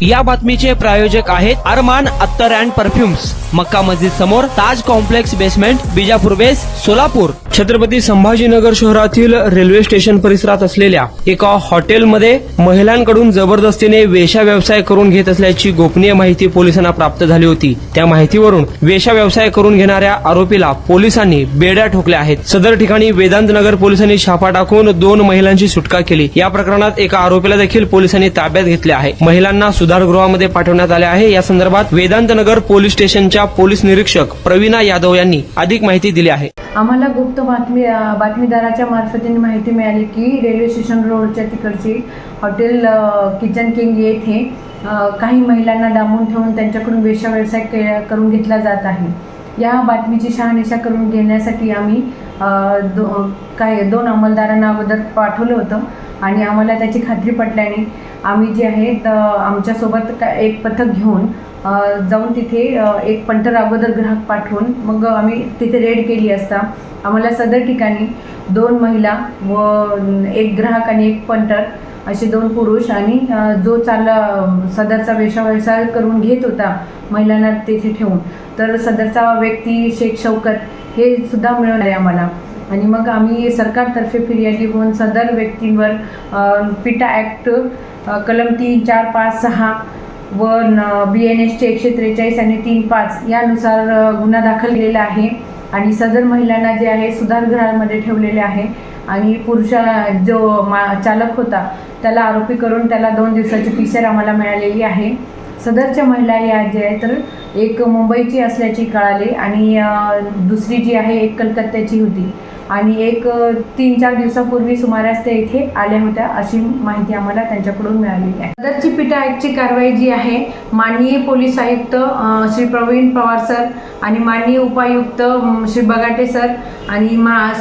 या बातमीचे प्रायोजक आहेत अरमान अत्तर अँड परफ्युम्स, मक्का मस्जिद समोर, Taj complex basement, Bijapur base, Solapur. Chhatrapati Sambhajinagar शहरातील रेल्वे स्टेशन परिसरात असलेल्या एका हॉटेलमध्ये महिलांकडून जबरदस्तीने वेश्या व्यवसाय करून घेत असल्याची गोपनीय माहिती पोलिसांना प्राप्त झाली होती। त्या माहितीवरून वेश्या व्यवसाय करून घेणाऱ्या आरोपीला पोलिसांनी बेड्या ठोकल्या आहेत। सदर ठिकाणी वेदांतनगर पोलिसांनी छापा टाकून 2 महिलांची सुटका केली। या प्रकरणात एका आरोपीला देखील पोलिसांनी ताब्यात घेतले आहे। महिलांना सुधारगृहामध्ये पाठवण्यात आले आहे। या संदर्भात वेदांतनगर पोलीस स्टेशनच्या पोलीस निरीक्षक प्रवीणा यादव यांनी अधिक माहिती दिली आहे। आम्हाला गुप्त बातमीदाराच्या मार्फतीने माहिती मिळाली की रेल्वे स्टेशन रोडच्या तिकडची हॉटेल किचन किंग येथे काही महिलांना डांबून ठेवून त्यांच्याकडून वेश्या व्यवसाय करून घेतला जात आहे। या बातमीची शहानिशा करून घेण्यासाठी आम्ही 2 अंमलदारांना अगोदर पाठवलं होतं आणि आम्हाला त्याची खात्री पटल्याने आम्ही जे आहे आमच्यासोबत एक पथक घेऊन जाऊन तिथे एक पंटर अगोदर ग्राहक पाठवून मग आम्ही तिथे रेड केली असता आम्हाला सदर ठिकाणी 2 महिला व एक ग्राहक आणि एक पंटर असे 2 पुरुष आणि जो सदरचा वेश्या व्यवसाय करून घेत होता महिलांना तिथे ठेवून तर सदरचा व्यक्ती शेख शौकत हे सुद्धा मिळवले आम्हाला। आणि मग आम्ही सरकारतर्फे फिर्यादी होऊन सदर व्यक्तींवर पिटा ॲक्ट कलम 3, 4, 5, 6 व BNSचे 143 आणि 3(5) यानुसार गुन्हा दाखल केलेला आहे आणि सदर महिलांना जे आहे सुधारगृहामध्ये ठेवलेले आहे आणि जो चालक होता त्याला आरोपी करून त्याला 2 दिवसाची PCR आम्हाला मिळालेली आहे। सदरच्या महिला या जे आहे तर एक मुंबईची असल्याची कळाली आणि दुसरी जी आहे एक कलकत्त्याची होती आणि एक 3-4 दिवसापूर्वी सुमारास त्या इथे आल्या होत्या अशी माहिती आम्हाला त्यांच्याकडून मिळालेली आहे। सदरची पिटा ॲक्टची कारवाई जी आहे माननीय पोलीस आयुक्त श्री प्रवीण पवार सर आणि माननीय उपायुक्त श्री बगाटे सर आणि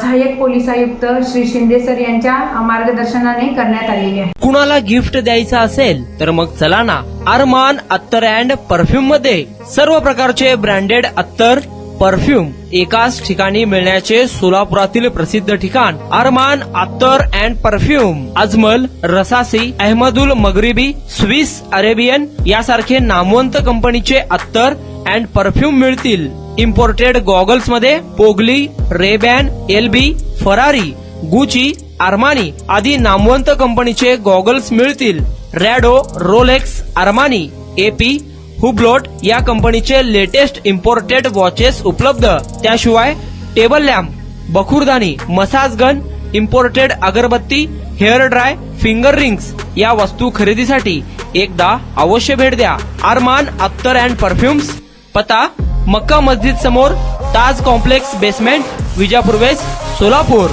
सहाय्यक पोलीस आयुक्त श्री शिंदे सर यांच्या मार्गदर्शनाने करण्यात आलेली आहे। कुणाला गिफ्ट द्यायचं असेल तर मग चला ना अरमान अत्तर अँड परफ्यूम मध्ये सर्व प्रकारचे ब्रँडेड अत्तर परफ्यूम एकाच ठिकाणी मिळण्याचे सोलापुरातील प्रसिद्ध ठिकाण अरमान अत्तर and perfume. Ajmal, Rasasi, Ahmed Al Maghribi, Swiss Arabian यासारखे नामवंत कंपनीचे अत्तर अँड परफ्यूम मिळतील। इम्पोर्टेड गॉगल्स मध्ये पोगली, Ray Ban, LB, Ferrari, Gucci, Armani आदी नामवंत कंपनीचे गॉगल्स मिळतील। Rado, Rolex, Armani, AP, Hublot या कंपनीचे लेटेस्ट इम्पोर्टेड वॉचेस उपलब्ध। त्याशिवाय टेबल लॅम्प, बखुरदानी, massage gun, imported agarbatti, hair dry, finger rings या वस्तू खरेदीसाठी एकदा अवश्य भेट द्या अरमान अत्तर अँड परफ्युम्स। पता मक्का मस्जिद समोर, Taj complex basement, Vijapur west, Solapur.